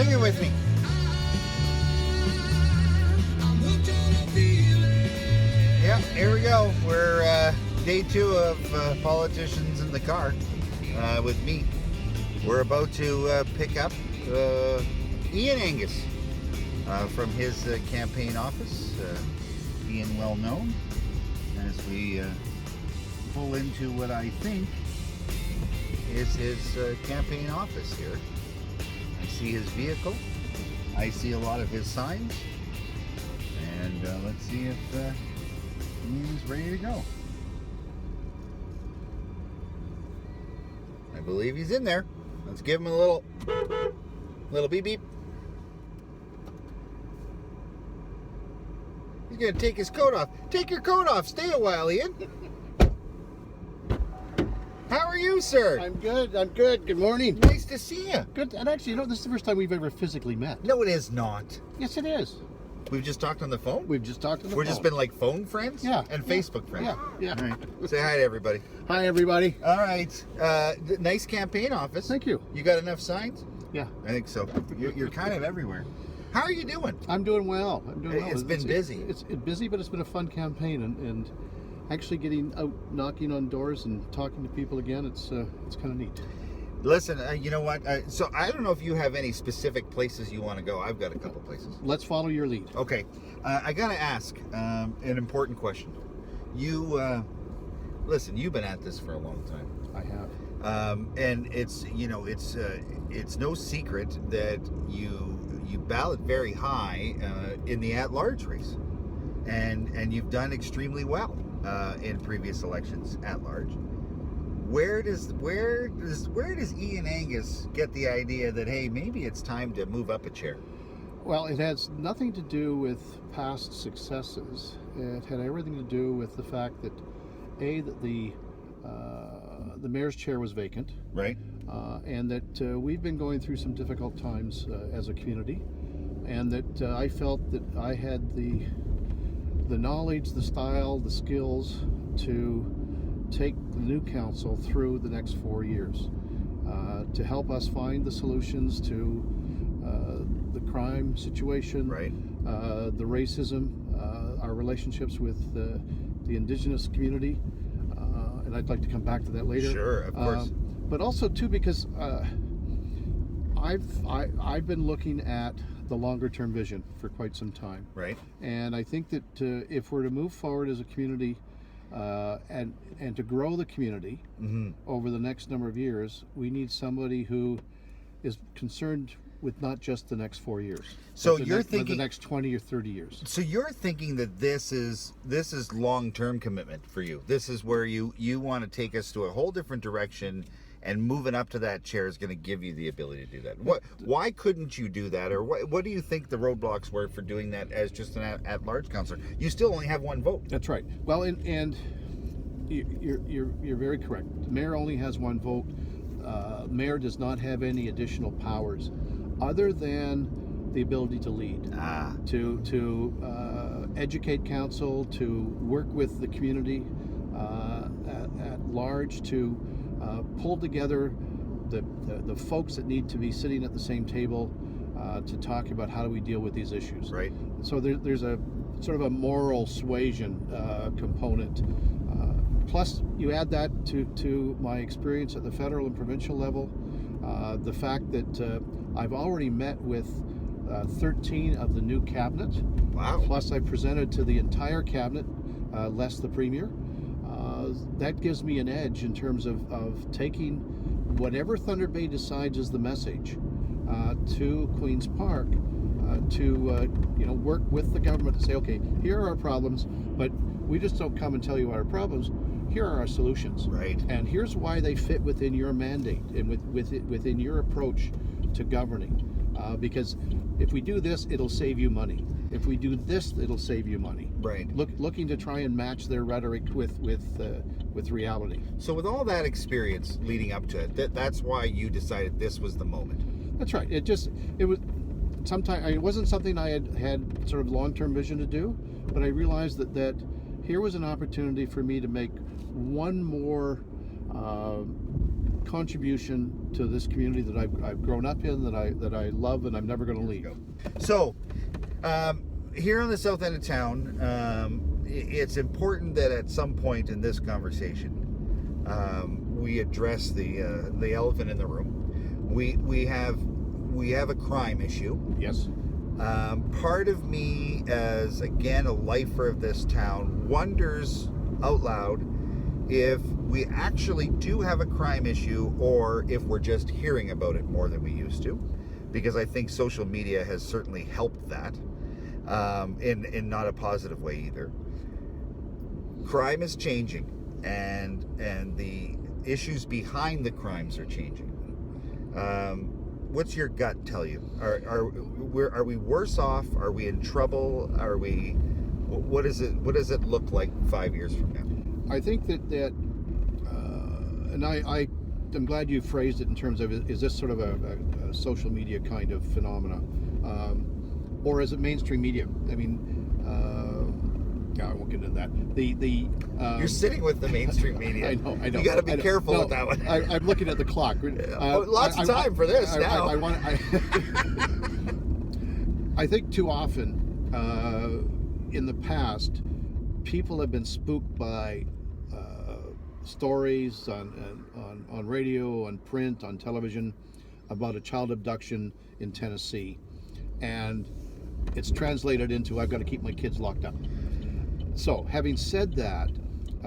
Sing it with me. Yeah, here we go. We're day 2 of Politicians in the Car with me. We're about to pick up Iain Angus from his campaign office. Being well known as we pull into what I think is his campaign office here. I see his vehicle. I see a lot of his signs. And let's see if he's ready to go. I believe he's in there. Let's give him a little beep beep. He's gonna take his coat off. Take your coat off. Stay a while, Iain. How are you, sir? I'm good. Good morning. Nice to see you. Good. And actually, this is the first time we've ever physically met. No, it is not. Yes, it is. We've just talked on the phone? We've just talked on the phone. We've just been like phone friends? Yeah. And Facebook friends? Yeah. All right. Say hi to everybody. Hi, everybody. All right. Nice campaign office. Thank you. You got enough signs? Yeah. I think so. You're kind of everywhere. How are you doing? I'm doing well. It's been busy. It's busy, but it's been a fun campaign, and actually getting out, knocking on doors, and talking to people again. It's kind of neat. Listen, you know what? So I don't know if you have any specific places you want to go. I've got a couple places. Let's follow your lead. Okay. I got to ask an important question. Listen, you've been at this for a long time. I have. And it's no secret that you ballot very high in the at-large race, and you've done extremely well in previous elections at large. Where does Iain Angus get the idea that, hey, maybe it's time to move up a chair? Well, it has nothing to do with past successes. It had everything to do with the fact that that the mayor's chair was vacant, right, and that we've been going through some difficult times as a community, and that I felt that I had the knowledge, the style, the skills to take the new council through the next 4 years, to help us find the solutions to the crime situation, right, the racism, our relationships with the Indigenous community, and I'd like to come back to that later. Sure, of course. But also too, because I've been looking at the longer term vision for quite some time, right, and I think that if we're to move forward as a community, and to grow the community over the next number of years, we need somebody who is concerned with not just the next 4 years. So you're thinking the next 20 or 30 years. So you're thinking that this is long-term commitment for you. This is where you want to take us to a whole different direction, and moving up to that chair is going to give you the ability to do that. Why couldn't you do that, or what do you think the roadblocks were for doing that as just an at-large councillor? You still only have one vote. That's right. Well, and you're very correct. The mayor only has one vote. Mayor does not have any additional powers other than the ability to lead, to educate council, to work with the community at large, to pull together the folks that need to be sitting at the same table to talk about how do we deal with these issues. Right. So there's a sort of a moral suasion component. Plus, you add that to my experience at the federal and provincial level, the fact that I've already met with 13 of the new cabinet. Wow. Plus, I presented to the entire cabinet, less the premier. That gives me an edge in terms of taking whatever Thunder Bay decides is the message to Queen's Park, to work with the government to say, okay, here are our problems, but we just don't come and tell you our problems. Here are our solutions, right? And here's why they fit within your mandate and within your approach to governing. Because if we do this, it'll save you money. If we do this, it'll save you money. Right. Looking to try and match their rhetoric with reality. So with all that experience leading up to it, that's why you decided this was the moment. That's right. It wasn't something I had sort of long-term vision to do, but I realized that here was an opportunity for me to make one more contribution to this community that I've grown up in, that I love, and I'm never going to leave. So, here on the south end of town, it's important that at some point in this conversation, we address the elephant in the room. We have a crime issue. Yes. Part of me, as again a lifer of this town, wonders out loud if we actually do have a crime issue, or if we're just hearing about it more than we used to, because I think social media has certainly helped that, in not a positive way either. Crime is changing, and the issues behind the crimes are changing. What's your gut tell you? Are we worse off? Are we in trouble? What does it look like 5 years from now? I think that and I'm glad you phrased it in terms of, is this sort of a social media kind of phenomena, or is it mainstream media? I mean, I won't get into that. You're sitting with the mainstream media. I know. You got to be careful with that one. I'm looking at the clock. Lots of time for this now. I think too often in the past, people have been spooked by stories on radio, on print, on television about a child abduction in Tennessee, and it's translated into, I've got to keep my kids locked up. So, having said that,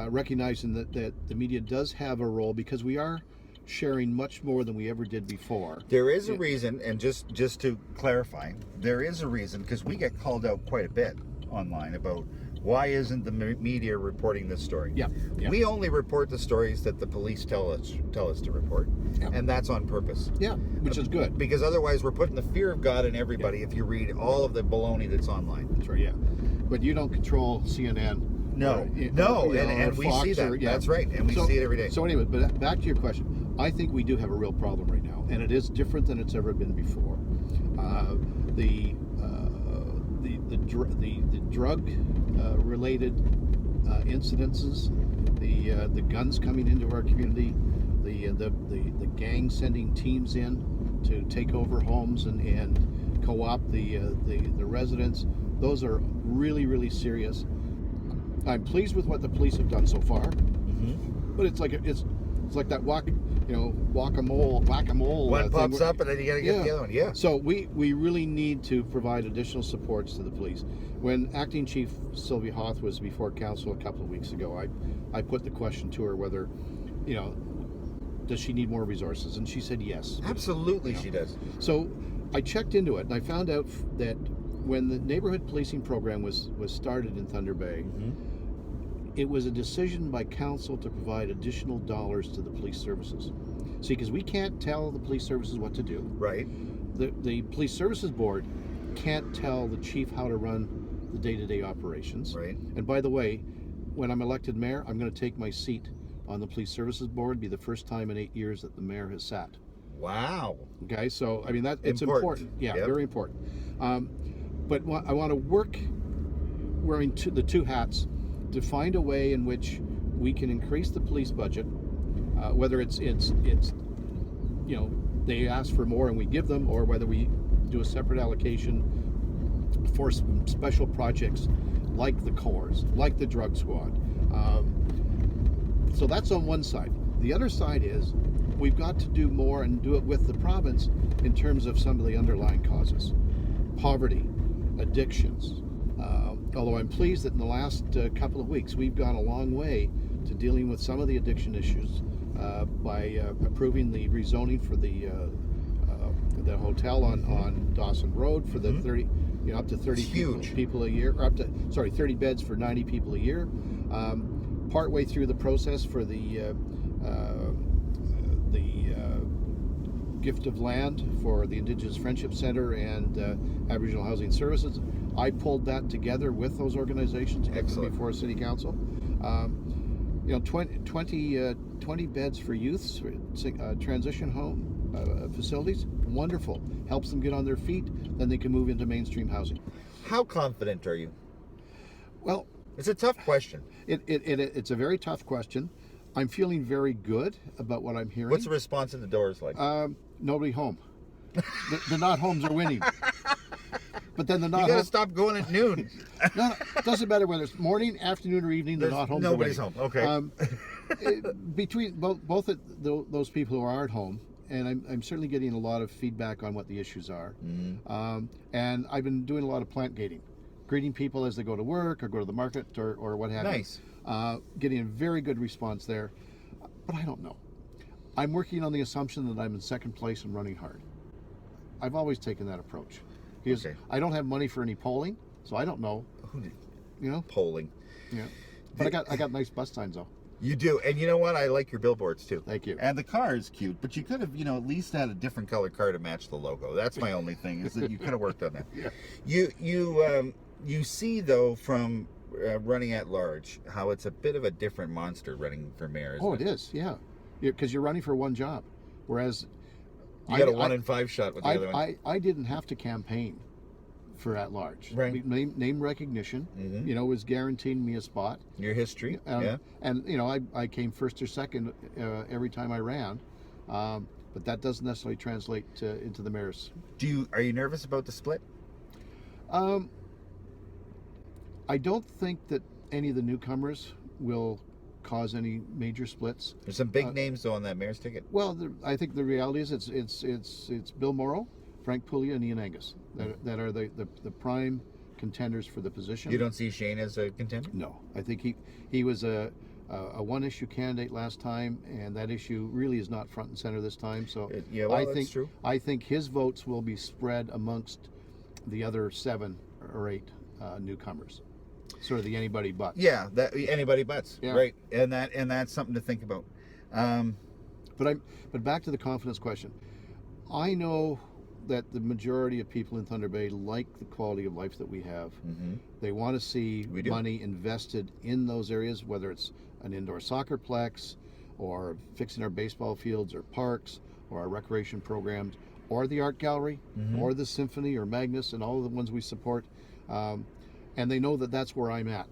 recognizing that the media does have a role, because we are sharing much more than we ever did before. There is a reason, and just to clarify, there is a reason, because we get called out quite a bit online about why isn't the media reporting this story. Yeah. We only report the stories that the police tell us to report, and that's on purpose. Yeah, which is good. Because otherwise we're putting the fear of God in everybody if you read all of the baloney that's online. That's right, yeah. But you don't control CNN. No, and we see that. That's right, and we see it every day. So anyway, but back to your question. I think we do have a real problem right now, and it is different than it's ever been before. The drug related incidences, the guns coming into our community, the gang sending teams in to take over homes and co-opt the residents. Those are really, really serious. I'm pleased with what the police have done so far, but it's like that whack-a-mole. One pops up, and then you got to get the other one. Yeah. So we really need to provide additional supports to the police. When Acting Chief Sylvia Hoth was before council a couple of weeks ago, I put the question to her whether, does she need more resources, and she said yes. Absolutely, she does. So I checked into it, and I found out that when the neighborhood policing program was started in Thunder Bay, it was a decision by council to provide additional dollars to the police services. See, because we can't tell the police services what to do. Right. The police services board can't tell the chief how to run the day-to-day operations. Right. And by the way, when I'm elected mayor, I'm going to take my seat on the police services board. It'll be the first time in 8 years that the mayor has sat. Wow. Okay, so I mean it's important. Yeah, very important. But I want to work wearing the two hats to find a way in which we can increase the police budget, whether it's they ask for more and we give them, or whether we do a separate allocation for some special projects like the Corps, like the drug squad. So that's on one side. The other side is we've got to do more and do it with the province in terms of some of the underlying causes. Poverty, addictions. Although I'm pleased that in the last couple of weeks we've gone a long way to dealing with some of the addiction issues by approving the rezoning for the hotel on Dawson Road for the 30, up to 30 people a year, or 30 beds for 90 people a year. Partway through the process for the gift of land for the Indigenous Friendship Center and Aboriginal Housing Services. I pulled that together with those organizations before City Council. 20 beds for youth, transition home facilities, wonderful. Helps them get on their feet, then they can move into mainstream housing. How confident are you? Well, it's a tough question. It's a very tough question. I'm feeling very good about what I'm hearing. What's the response in the doors like? Nobody home. The not homes are winning. But then the not You got to home, stop going at noon. no, it doesn't matter whether it's morning, afternoon, or evening. The not homes Nobody's are winning. home. Okay. Between both of those people who are at home, and I'm certainly getting a lot of feedback on what the issues are. Mm-hmm. And I've been doing a lot of plant gating, greeting people as they go to work or go to the market or what have you. Nice. Getting a very good response there. But I don't know. I'm working on the assumption that I'm in second place and running hard. I've always taken that approach. Because I don't have money for any polling, so I don't know. Who did You know? polling? Yeah. But I got nice bus signs though. You do, and you know what? I like your billboards too. Thank you. And the car is cute, but you could have, at least had a different color car to match the logo. That's my only thing, is that you could have worked on that. Yeah. You see though from running at large how it's a bit of a different monster running for mayor. It is, yeah. Because you're running for one job, whereas you got a 1 in 5 shot with the other one. I didn't have to campaign for at large. Right. Name recognition, was guaranteeing me a spot. Your history, yeah. And I came first or second every time I ran, but that doesn't necessarily translate into the mayor's. Are you nervous about the split? I don't think that any of the newcomers will cause any major splits. There's some big names though on that mayor's ticket. Well, I think the reality is it's Bill Morrow, Frank Pouliot, and Iain Angus that are the prime contenders for the position. You don't see Shane as a contender? No, I think he was a one-issue candidate last time, and that issue really is not front and center this time. So that's true. I think his votes will be spread amongst the other 7 or 8 newcomers. Sort of the anybody but. Yeah, that anybody buts. Yeah. Right, and that's something to think about. But back to the confidence question. I know that the majority of people in Thunder Bay like the quality of life that we have. Mm-hmm. They want to see money invested in those areas, whether it's an indoor soccerplex or fixing our baseball fields or parks or our recreation programs or the art gallery or the symphony or Magnus and all of the ones we support. And they know that that's where I'm at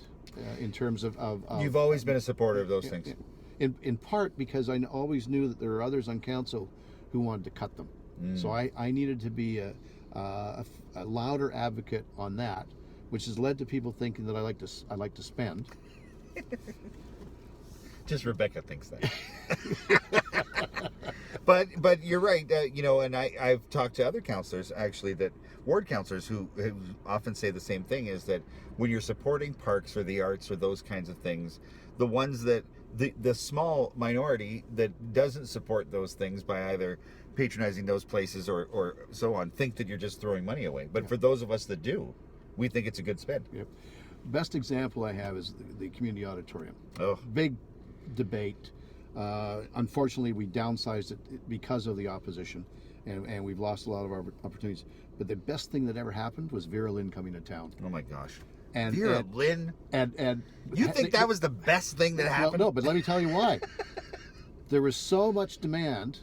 in terms of You've always been a supporter of those things. In part because I always knew that there were others on council who wanted to cut them. So I needed to be a louder advocate on that, which has led to people thinking that I like to spend. Just Rebecca thinks that. But you're right, and I've talked to other councillors, actually, ward councillors who often say the same thing, is that when you're supporting parks or the arts or those kinds of things, the ones that, the small minority that doesn't support those things by either patronizing those places or so on, think that you're just throwing money away. But for those of us that do, we think it's a good spend. Yep. Best example I have is the community auditorium. Oh. Big debate. Unfortunately, we downsized it because of the opposition, and we've lost a lot of our opportunities. But the best thing that ever happened was Vera Lynn coming to town. Oh my gosh. And Vera Lynn? And you think that was the best thing that happened? No, but let me tell you why. There was so much demand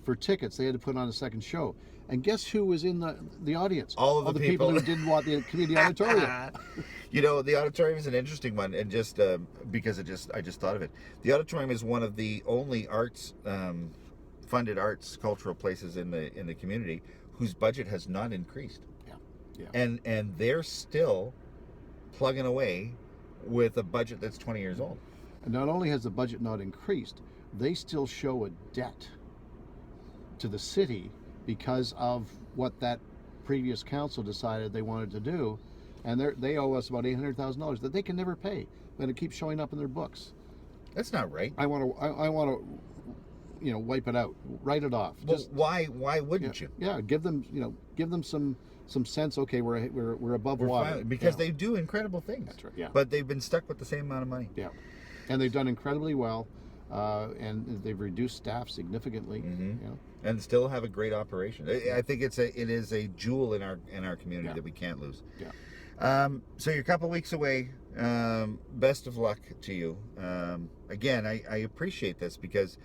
for tickets, they had to put on a second show. And guess who was in the audience? All of the people who didn't want the community auditorium. The auditorium is an interesting one, and just because I just thought of it. The auditorium is one of the only funded arts cultural places in the community whose budget has not increased. Yeah. And they're still plugging away with a budget that's 20 years old. And not only has the budget not increased, they still show a debt to the city because of what that previous council decided they wanted to do, and they owe us about $800,000 that they can never pay, but it keeps showing up in their books. That's not right. I want to, wipe it out, write it off. Well, why wouldn't you? Yeah, give them some sense. Okay, we're above water finally, because they do incredible things. That's right. Yeah, but they've been stuck with the same amount of money. Yeah, and they've done incredibly well. And they've reduced staff significantly, and still have a great operation. I think it is a jewel in our community that we can't lose. Yeah. So you're a couple weeks away. Best of luck to you. Again, I appreciate this because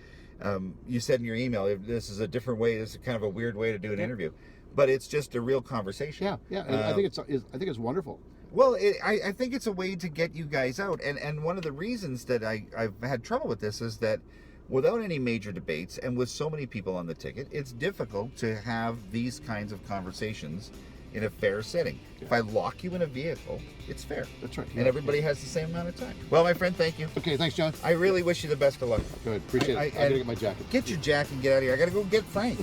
you said in your email this is a different way. This is kind of a weird way to do an interview, but it's just a real conversation. Yeah. And I think it's wonderful. Well, I think it's a way to get you guys out. And one of the reasons that I've had trouble with this is that without any major debates and with so many people on the ticket, it's difficult to have these kinds of conversations in a fair setting. Yeah. If I lock you in a vehicle, it's fair. That's right. And everybody has the same amount of time. Well, my friend, thank you. Okay, thanks, John. I really wish you the best of luck. Good, appreciate it. I gotta get my jacket. Get your jacket and get out of here. I gotta go get Frank.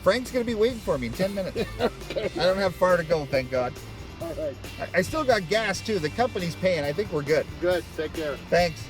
Frank's gonna be waiting for me in 10 minutes. I don't have far to go, thank God. All right. I still got gas too. The company's paying. I think we're good. Good. Take care. Thanks.